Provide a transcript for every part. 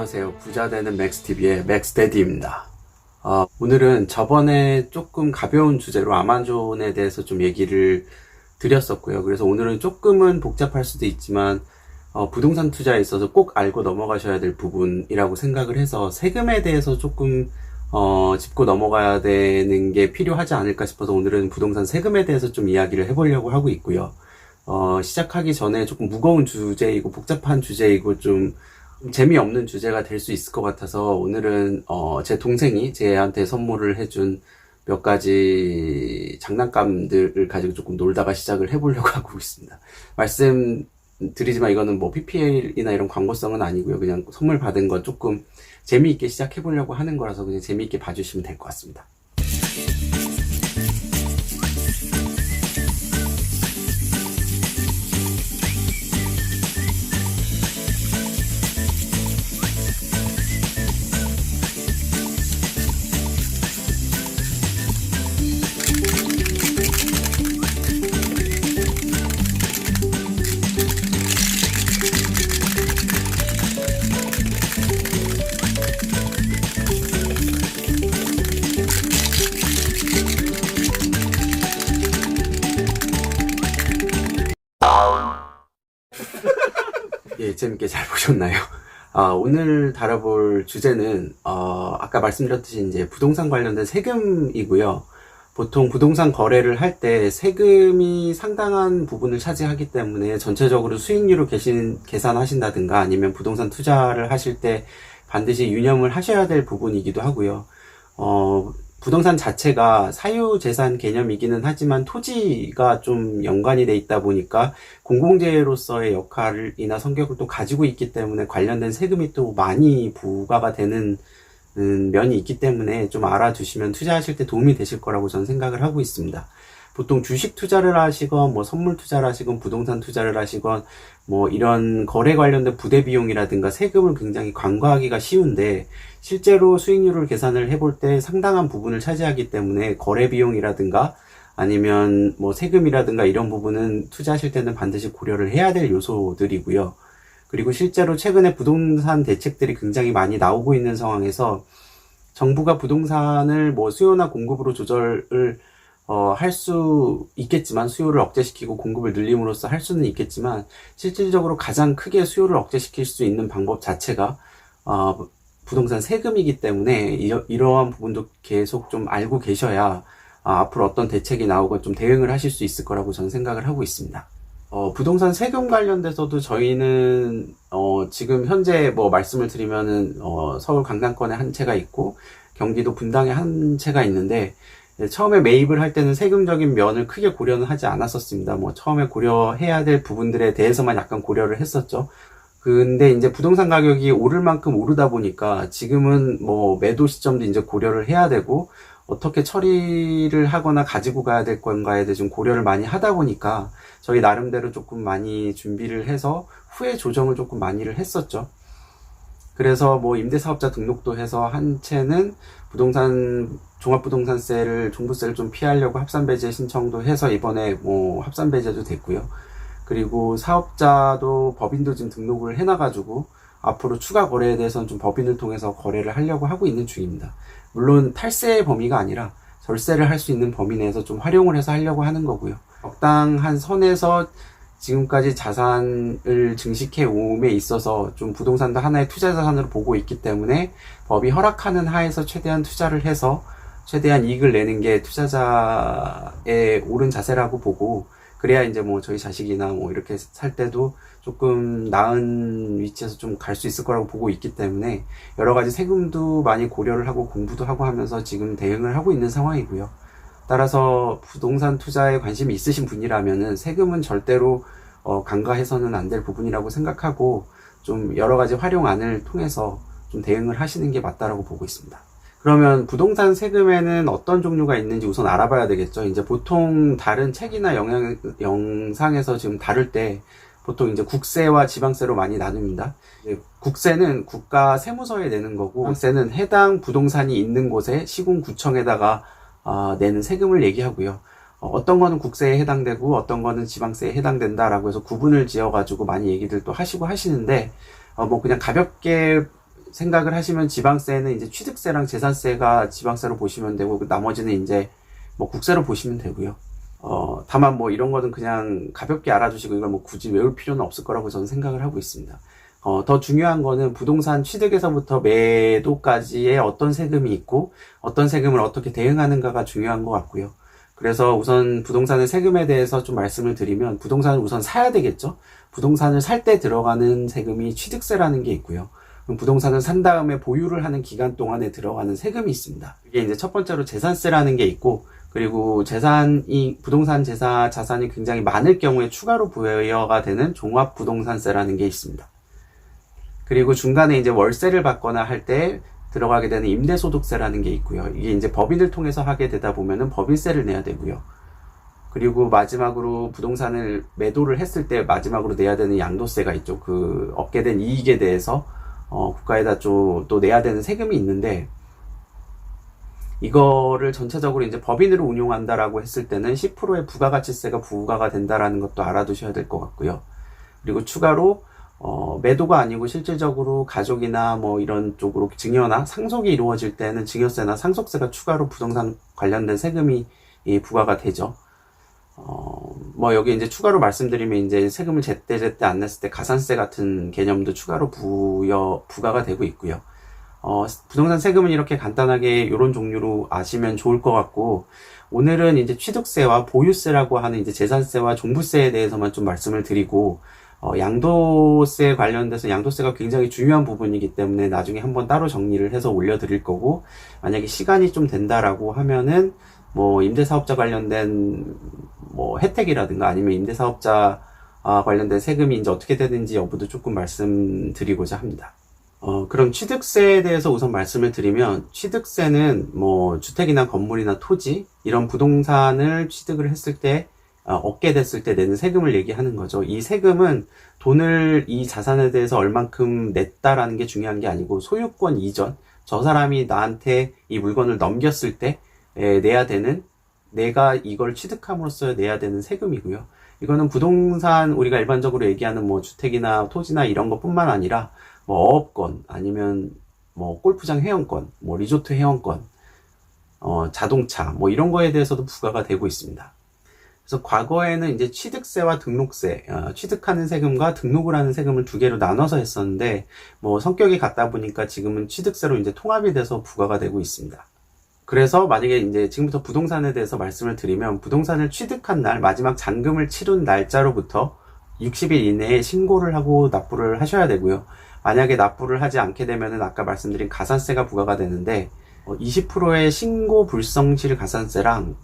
안녕하세요. 부자되는 맥스TV의 맥스데디입니다. 오늘은 저번에 조금 가벼운 주제로 아마존에 대해서 좀 얘기를 드렸었고요. 그래서 오늘은 조금은 복잡할 수도 있지만 부동산 투자에 있어서 꼭 알고 넘어가셔야 될 부분이라고 생각을 해서 세금에 대해서 조금 짚고 넘어가야 되는 게 필요하지 않을까 싶어서 오늘은 부동산 세금에 대해서 좀 이야기를 해보려고 하고 있고요. 시작하기 전에 조금 무거운 주제이고 복잡한 주제이고 좀 재미없는 주제가 될 수 있을 것 같아서 오늘은 제 동생이 제한테 선물을 해준 몇 가지 장난감들을 가지고 조금 놀다가 시작을 해보려고 하고 있습니다. 말씀드리지만 이거는 뭐 PPL이나 이런 광고성은 아니고요. 그냥 선물 받은 거 조금 재미있게 시작해보려고 하는 거라서 그냥 재미있게 봐주시면 될 것 같습니다. 예, 재밌게 잘 보셨나요? 오늘 다뤄볼 주제는, 아까 말씀드렸듯이 이제 부동산 관련된 세금이고요. 보통 부동산 거래를 할 때 세금이 상당한 부분을 차지하기 때문에 전체적으로 수익률을 계산하신다든가 아니면 부동산 투자를 하실 때 반드시 유념을 하셔야 될 부분이기도 하고요. 부동산 자체가 사유재산 개념이기는 하지만 토지가 좀 연관이 돼 있다 보니까 공공재로서의 역할이나 성격을 또 가지고 있기 때문에 관련된 세금이 또 많이 부과가 되는 면이 있기 때문에 좀 알아두시면 투자하실 때 도움이 되실 거라고 저는 생각을 하고 있습니다. 보통 주식 투자를 하시건 뭐 선물 투자를 하시건 부동산 투자를 하시건 뭐 이런 거래 관련된 부대 비용이라든가 세금을 굉장히 간과하기가 쉬운데 실제로 수익률을 계산을 해볼 때 상당한 부분을 차지하기 때문에 거래 비용이라든가 아니면 뭐 세금이라든가 이런 부분은 투자하실 때는 반드시 고려를 해야 될 요소들이고요. 그리고 실제로 최근에 부동산 대책들이 굉장히 많이 나오고 있는 상황에서 정부가 부동산을 뭐 수요나 공급으로 조절을 할 수 있겠지만 수요를 억제시키고 공급을 늘림으로써 할 수는 있겠지만 실질적으로 가장 크게 수요를 억제시킬 수 있는 방법 자체가 부동산 세금이기 때문에 이러한 부분도 계속 좀 알고 계셔야 앞으로 어떤 대책이 나오건 좀 대응을 하실 수 있을 거라고 저는 생각을 하고 있습니다. 부동산 세금 관련돼서도 저희는 지금 현재 뭐 말씀을 드리면은 서울 강남권에 한 채가 있고 경기도 분당에 한 채가 있는데 처음에 매입을 할 때는 세금적인 면을 크게 고려는 하지 않았었습니다. 뭐 처음에 고려해야 될 부분들에 대해서만 약간 고려를 했었죠. 근데 이제 부동산 가격이 오를 만큼 오르다 보니까 지금은 뭐 매도 시점도 이제 고려를 해야 되고 어떻게 처리를 하거나 가지고 가야 될 건가에 대해 좀 고려를 많이 하다 보니까 저희 나름대로 조금 많이 준비를 해서 후에 조정을 조금 많이를 했었죠. 그래서 뭐 임대사업자 등록도 해서 한 채는 부동산 종합부동산세를 종부세를 좀 피하려고 합산배제 신청도 해서 이번에 뭐 합산배제도 됐고요. 그리고 사업자도 법인도 지금 등록을 해놔가지고 앞으로 추가 거래에 대해서는 좀 법인을 통해서 거래를 하려고 하고 있는 중입니다. 물론 탈세의 범위가 아니라 절세를 할 수 있는 범위 내에서 좀 활용을 해서 하려고 하는 거고요. 적당한 선에서 지금까지 자산을 증식해 오음에 있어서 좀 부동산도 하나의 투자 자산으로 보고 있기 때문에 법이 허락하는 하에서 최대한 투자를 해서 최대한 이익을 내는 게 투자자의 옳은 자세라고 보고 그래야 이제 뭐 저희 자식이나 뭐 이렇게 살 때도 조금 나은 위치에서 좀 갈 수 있을 거라고 보고 있기 때문에 여러 가지 세금도 많이 고려를 하고 공부도 하고 하면서 지금 대응을 하고 있는 상황이고요. 따라서 부동산 투자에 관심이 있으신 분이라면은 세금은 절대로 간과해서는 안 될 부분이라고 생각하고 좀 여러 가지 활용안을 통해서 좀 대응을 하시는 게 맞다라고 보고 있습니다. 그러면 부동산 세금에는 어떤 종류가 있는지 우선 알아봐야 되겠죠. 이제 보통 다른 책이나 영상에서 지금 다룰 때 보통 이제 국세와 지방세로 많이 나눕니다. 국세는 국가 세무서에 내는 거고, 지방세는 해당 부동산이 있는 곳에 시군구청에다가 내는 세금을 얘기하고요. 어떤 거는 국세에 해당되고 어떤 거는 지방세에 해당된다라고 해서 구분을 지어가지고 많이 얘기들 또 하시고 하시는데 뭐 그냥 가볍게 생각을 하시면 지방세는 이제 취득세랑 재산세가 지방세로 보시면 되고, 나머지는 이제 뭐 국세로 보시면 되고요. 다만 뭐 이런 거는 그냥 가볍게 알아두시고 이걸 뭐 굳이 외울 필요는 없을 거라고 저는 생각을 하고 있습니다. 더 중요한 거는 부동산 취득에서부터 매도까지의 어떤 세금이 있고 어떤 세금을 어떻게 대응하는가가 중요한 것 같고요. 그래서 우선 부동산의 세금에 대해서 좀 말씀을 드리면, 부동산을 우선 사야 되겠죠. 부동산을 살 때 들어가는 세금이 취득세라는 게 있고요. 그럼 부동산을 산 다음에 보유를 하는 기간 동안에 들어가는 세금이 있습니다. 이게 이제 첫 번째로 재산세라는 게 있고, 그리고 부동산 자산이 굉장히 많을 경우에 추가로 부여가 되는 종합부동산세라는 게 있습니다. 그리고 중간에 이제 월세를 받거나 할 때 들어가게 되는 임대소득세라는 게 있고요. 이게 이제 법인을 통해서 하게 되다 보면은 법인세를 내야 되고요. 그리고 마지막으로 부동산을 매도를 했을 때 마지막으로 내야 되는 양도세가 있죠. 그 얻게 된 이익에 대해서 국가에다 또 내야 되는 세금이 있는데, 이거를 전체적으로 이제 법인으로 운용한다라고 했을 때는 10%의 부가가치세가 부과가 된다라는 것도 알아두셔야 될 것 같고요. 그리고 추가로 매도가 아니고 실질적으로 가족이나 뭐 이런 쪽으로 증여나 상속이 이루어질 때는 증여세나 상속세가 추가로 부동산 관련된 세금이 부과가 되죠. 뭐 여기 이제 추가로 말씀드리면 이제 세금을 제때 안 냈을 때 가산세 같은 개념도 추가로 부과가 되고 있고요. 부동산 세금은 이렇게 간단하게 이런 종류로 아시면 좋을 것 같고, 오늘은 이제 취득세와 보유세라고 하는 이제 재산세와 종부세에 대해서만 좀 말씀을 드리고, 양도세 관련돼서 양도세가 굉장히 중요한 부분이기 때문에 나중에 한번 따로 정리를 해서 올려드릴 거고, 만약에 시간이 좀 된다라고 하면은 뭐 임대사업자 관련된 뭐 혜택이라든가 아니면 임대사업자 관련된 세금이 이제 어떻게 되는지 여부도 조금 말씀드리고자 합니다. 그럼 취득세에 대해서 우선 말씀을 드리면, 취득세는 뭐 주택이나 건물이나 토지 이런 부동산을 취득을 했을 때 얻게 됐을 때 내는 세금을 얘기하는 거죠. 이 세금은 돈을 이 자산에 대해서 얼만큼 냈다라는 게 중요한 게 아니고, 소유권 이전, 저 사람이 나한테 이 물건을 넘겼을 때 내야 되는, 내가 이걸 취득함으로써 내야 되는 세금이고요. 이거는 부동산, 우리가 일반적으로 얘기하는 뭐 주택이나 토지나 이런 것뿐만 아니라 뭐 어업권, 아니면 뭐 골프장 회원권, 뭐 리조트 회원권, 자동차 뭐 이런 거에 대해서도 부과가 되고 있습니다. 그래서 과거에는 이제 취득세와 등록세, 취득하는 세금과 등록을 하는 세금을 두 개로 나눠서 했었는데, 뭐 성격이 같다 보니까 지금은 취득세로 이제 통합이 돼서 부과가 되고 있습니다. 그래서 만약에 이제 지금부터 부동산에 대해서 말씀을 드리면, 부동산을 취득한 날, 마지막 잔금을 치른 날짜로부터 60일 이내에 신고를 하고 납부를 하셔야 되고요. 만약에 납부를 하지 않게 되면은 아까 말씀드린 가산세가 부과가 되는데, 20%의 신고 불성실 가산세랑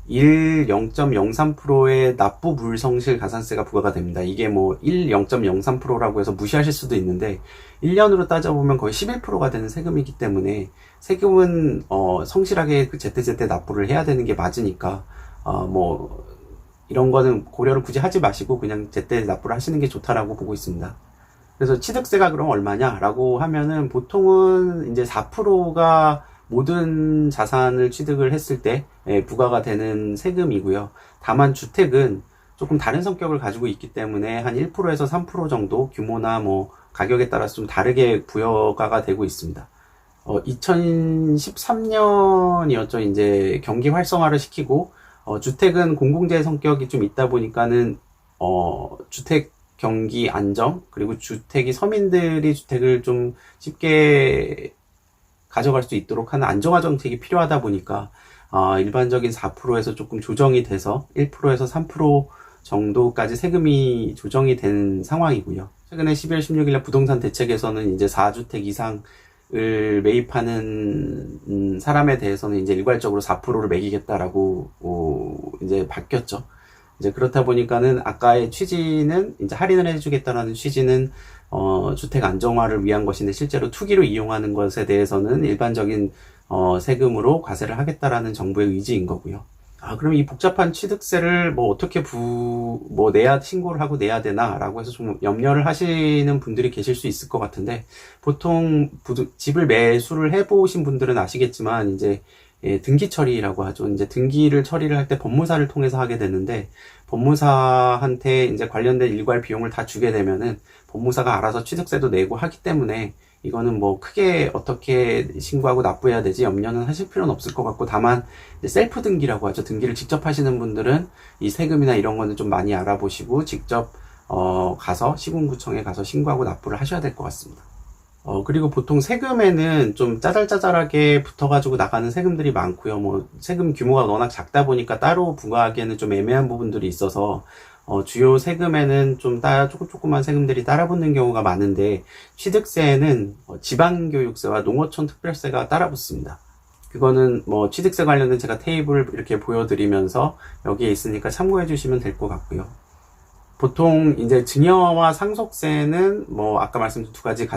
0.03%의 납부 불성실 가산세가 부과가 됩니다. 이게 뭐 0.03%라고 해서 무시하실 수도 있는데, 1년으로 따져보면 거의 11%가 되는 세금이기 때문에, 세금은 성실하게 제때제때 납부를 해야 되는 게 맞으니까 뭐 이런 거는 고려를 굳이 하지 마시고 그냥 제때 납부를 하시는 게 좋다라고 보고 있습니다. 그래서 취득세가 그럼 얼마냐라고 하면은, 보통은 이제 4%가 모든 자산을 취득을 했을 때 부과가 되는 세금이고요. 다만 주택은 조금 다른 성격을 가지고 있기 때문에 한 1%에서 3% 정도 규모나 뭐 가격에 따라서 좀 다르게 부여가 되고 있습니다. 2013년이었죠. 이제 경기 활성화를 시키고, 주택은 공공재 성격이 좀 있다 보니까는 주택 경기 안정, 그리고 서민들이 주택을 좀 쉽게 가져갈 수 있도록 하는 안정화 정책이 필요하다 보니까 일반적인 4%에서 조금 조정이 돼서 1%에서 3% 정도까지 세금이 조정이 된 상황이고요. 최근에 12월 16일날 부동산 대책에서는 이제 4주택 이상을 매입하는 사람에 대해서는 이제 일괄적으로 4%를 매기겠다라고 이제 바뀌었죠. 이제 그렇다 보니까는 아까의 취지는 이제 할인을 해주겠다라는 취지는 주택 안정화를 위한 것인데, 실제로 투기로 이용하는 것에 대해서는 일반적인 세금으로 과세를 하겠다라는 정부의 의지인 거고요. 그럼 이 복잡한 취득세를 뭐 어떻게 신고를 하고 내야 되나라고 해서 좀 염려를 하시는 분들이 계실 수 있을 것 같은데, 보통 집을 매수를 해보신 분들은 아시겠지만, 이제 등기 처리라고 하죠. 이제 등기를 처리를 할 때 법무사를 통해서 하게 되는데, 법무사한테 이제 관련된 일괄 비용을 다 주게 되면은 법무사가 알아서 취득세도 내고 하기 때문에 이거는 뭐 크게 어떻게 신고하고 납부해야 되지 염려는 하실 필요는 없을 것 같고, 다만 셀프 등기라고 하죠. 등기를 직접 하시는 분들은 이 세금이나 이런 거는 좀 많이 알아보시고 직접 가서 시군구청에 가서 신고하고 납부를 하셔야 될 것 같습니다. 그리고 보통 세금에는 좀 짜잘짜잘하게 붙어가지고 나가는 세금들이 많고요. 뭐 세금 규모가 워낙 작다 보니까 따로 부과하기에는 좀 애매한 부분들이 있어서 주요 세금에는 좀 조그만 세금들이 따라붙는 경우가 많은데, 취득세에는 지방교육세와 농어촌 특별세가 따라붙습니다. 그거는 뭐 취득세 관련된 제가 테이블을 이렇게 보여드리면서 여기에 있으니까 참고해 주시면 될 것 같고요. 보통 이제 증여와 상속세는 뭐 아까 말씀드린 두 가지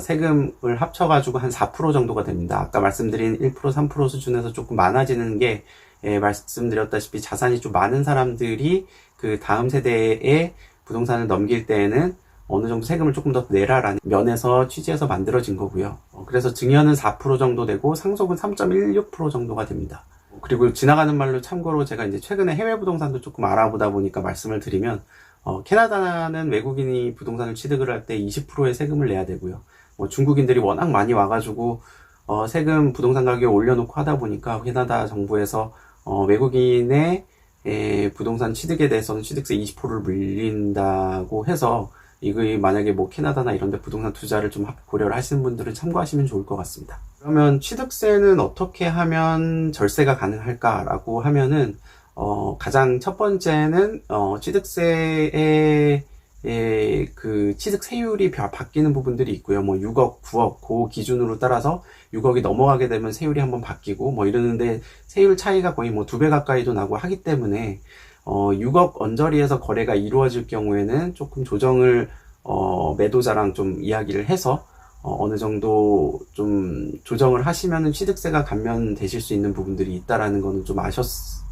세금을 합쳐가지고 한 4% 정도가 됩니다. 아까 말씀드린 1%, 3% 수준에서 조금 많아지는 게, 말씀드렸다시피 자산이 좀 많은 사람들이 그 다음 세대에 부동산을 넘길 때에는 어느 정도 세금을 조금 더 내라라는 면에서 취지해서 만들어진 거고요. 그래서 증여는 4% 정도 되고 상속은 3.16% 정도가 됩니다. 그리고 지나가는 말로 참고로 제가 이제 최근에 해외 부동산도 조금 알아보다 보니까 말씀을 드리면, 캐나다는 외국인이 부동산을 취득을 할 때 20%의 세금을 내야 되고요. 뭐 중국인들이 워낙 많이 와가지고 세금 부동산 가격을 올려놓고 하다 보니까 캐나다 정부에서 외국인의 부동산 취득에 대해서는 취득세 20%를 물린다고 해서, 이거 만약에 뭐 캐나다나 이런 데 부동산 투자를 좀 고려를 하시는 분들은 참고하시면 좋을 것 같습니다. 그러면 취득세는 어떻게 하면 절세가 가능할까라고 하면은, 가장 첫 번째는, 취득세의 그 취득세율이 바뀌는 부분들이 있고요. 뭐 6억, 9억, 그 기준으로 따라서 6억이 넘어가게 되면 세율이 한번 바뀌고 뭐 이러는데, 세율 차이가 거의 뭐 2배 가까이도 나고 하기 때문에, 6억 언저리에서 거래가 이루어질 경우에는 조금 조정을, 매도자랑 좀 이야기를 해서, 어느 정도 좀 조정을 하시면은 취득세가 감면되실 수 있는 부분들이 있다라는 거는 좀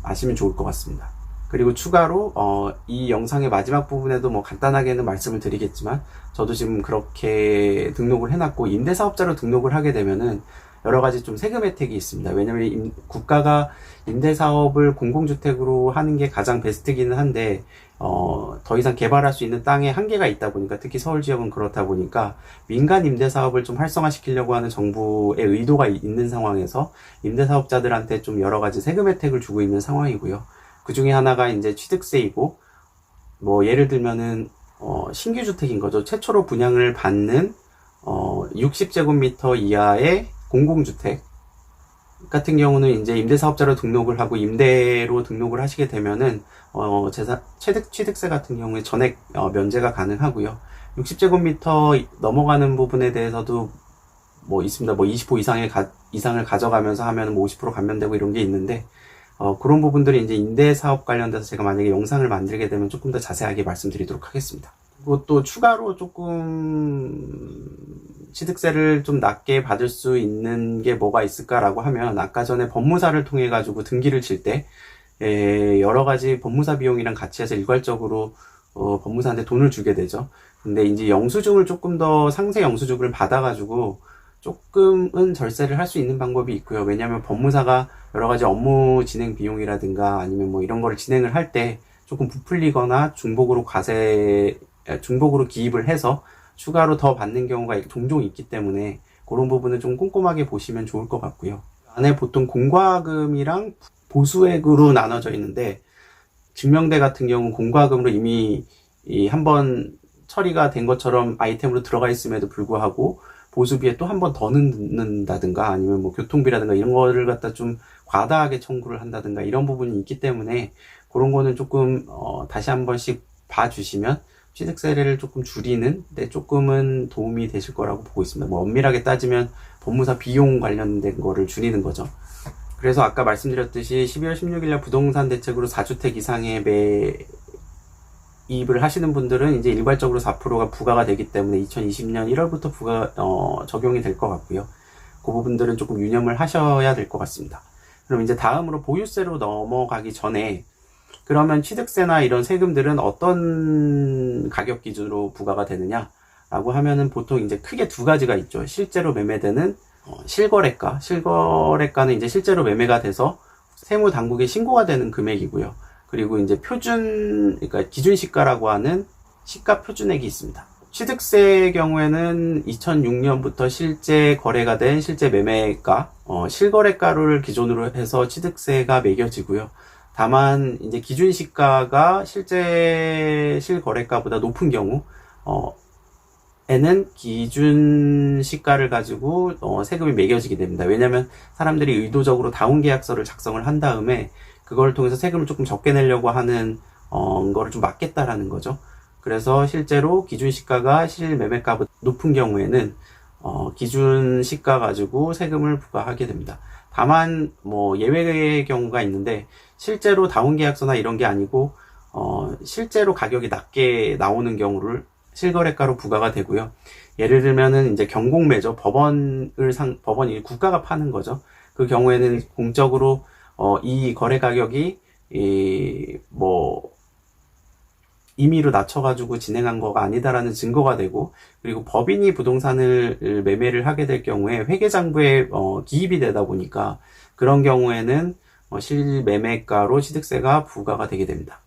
아시면 좋을 것 같습니다. 그리고 추가로 이 영상의 마지막 부분에도 뭐 간단하게는 말씀을 드리겠지만, 저도 지금 그렇게 등록을 해놨고, 임대사업자로 등록을 하게 되면은 여러 가지 좀 세금 혜택이 있습니다. 왜냐면 국가가 임대사업을 공공주택으로 하는 게 가장 베스트기는 한데, 더 이상 개발할 수 있는 땅에 한계가 있다 보니까, 특히 서울 지역은 그렇다 보니까 민간 임대사업을 좀 활성화시키려고 하는 정부의 의도가 있는 상황에서 임대사업자들한테 좀 여러 가지 세금 혜택을 주고 있는 상황이고요. 그 중에 하나가 이제 취득세이고, 뭐 예를 들면은 신규 주택인 거죠. 최초로 분양을 받는 60제곱미터 이하의 공공주택 같은 경우는 이제 임대사업자로 등록을 하고 임대로 등록을 하시게 되면은 취득세 같은 경우에 전액 면제가 가능하고요. 60제곱미터 넘어가는 부분에 대해서도 뭐 있습니다. 뭐 20% 이상을 가져가면서 하면 뭐 50% 감면되고 이런 게 있는데, 그런 부분들이 이제 임대사업 관련돼서 제가 만약에 영상을 만들게 되면 조금 더 자세하게 말씀드리도록 하겠습니다. 그리고 또 추가로 조금 취득세를 좀 낮게 받을 수 있는 게 뭐가 있을까라고 하면, 아까 전에 법무사를 통해 가지고 등기를 칠 때 여러 가지 법무사 비용이랑 같이 해서 일괄적으로 법무사한테 돈을 주게 되죠. 근데 이제 영수증을 조금 더 상세 영수증을 받아가지고 조금은 절세를 할 수 있는 방법이 있고요. 왜냐하면 법무사가 여러 가지 업무 진행 비용이라든가 아니면 뭐 이런 거를 진행을 할 때 조금 부풀리거나 중복으로 기입을 해서 추가로 더 받는 경우가 종종 있기 때문에, 그런 부분은 좀 꼼꼼하게 보시면 좋을 것 같고요. 안에 보통 공과금이랑 보수액으로 나눠져 있는데, 증명대 같은 경우는 공과금으로 이미 한번 처리가 된 것처럼 아이템으로 들어가 있음에도 불구하고 보수비에 또 한 번 더 넣는다든가 아니면 뭐 교통비라든가 이런 거를 갖다 좀 과다하게 청구를 한다든가 이런 부분이 있기 때문에, 그런 거는 조금 다시 한 번씩 봐주시면 취득세를 조금 줄이는데 조금은 도움이 되실 거라고 보고 있습니다. 뭐 엄밀하게 따지면 법무사 비용 관련된 거를 줄이는 거죠. 그래서 아까 말씀드렸듯이 12월 16일 날 부동산 대책으로 4주택 이상의 매입을 하시는 분들은 이제 일괄적으로 4%가 부과가 되기 때문에 2020년 1월부터 적용이 될 것 같고요. 그 부분들은 조금 유념을 하셔야 될 것 같습니다. 그럼 이제 다음으로 보유세로 넘어가기 전에, 그러면 취득세나 이런 세금들은 어떤 가격 기준으로 부과가 되느냐라고 하면은 보통 이제 크게 두 가지가 있죠. 실제로 매매되는 실거래가. 실거래가는 이제 실제로 매매가 돼서 세무당국에 신고가 되는 금액이고요. 그리고 이제 그러니까 기준시가라고 하는 시가 표준액이 있습니다. 취득세의 경우에는 2006년부터 실제 거래가 된 실제 매매가, 실거래가를 기준으로 해서 취득세가 매겨지고요. 다만, 이제 기준 시가가 실제 실거래가보다 높은 경우, 에는 기준 시가를 가지고 세금이 매겨지게 됩니다. 왜냐하면 사람들이 의도적으로 다운 계약서를 작성을 한 다음에 그걸 통해서 세금을 조금 적게 내려고 하는 거를 좀 막겠다라는 거죠. 그래서 실제로 기준 시가가 실 매매가보다 높은 경우에는 기준 시가 가지고 세금을 부과하게 됩니다. 다만 뭐 예외의 경우가 있는데 실제로 다운 계약서나 이런 게 아니고 실제로 가격이 낮게 나오는 실거래가로 부과가 되고요. 예를 들면은 이제 경공매죠. 법원이 국가가 파는 거죠. 그 경우에는 공적으로 이 거래 가격이 임의로 낮춰가지고 진행한 거가 아니다라는 증거가 되고, 그리고 법인이 부동산을 매매를 하게 될 경우에 회계장부에 기입이 되다 보니까 그런 경우에는 실매매가로 취득세가 부과가 되게 됩니다.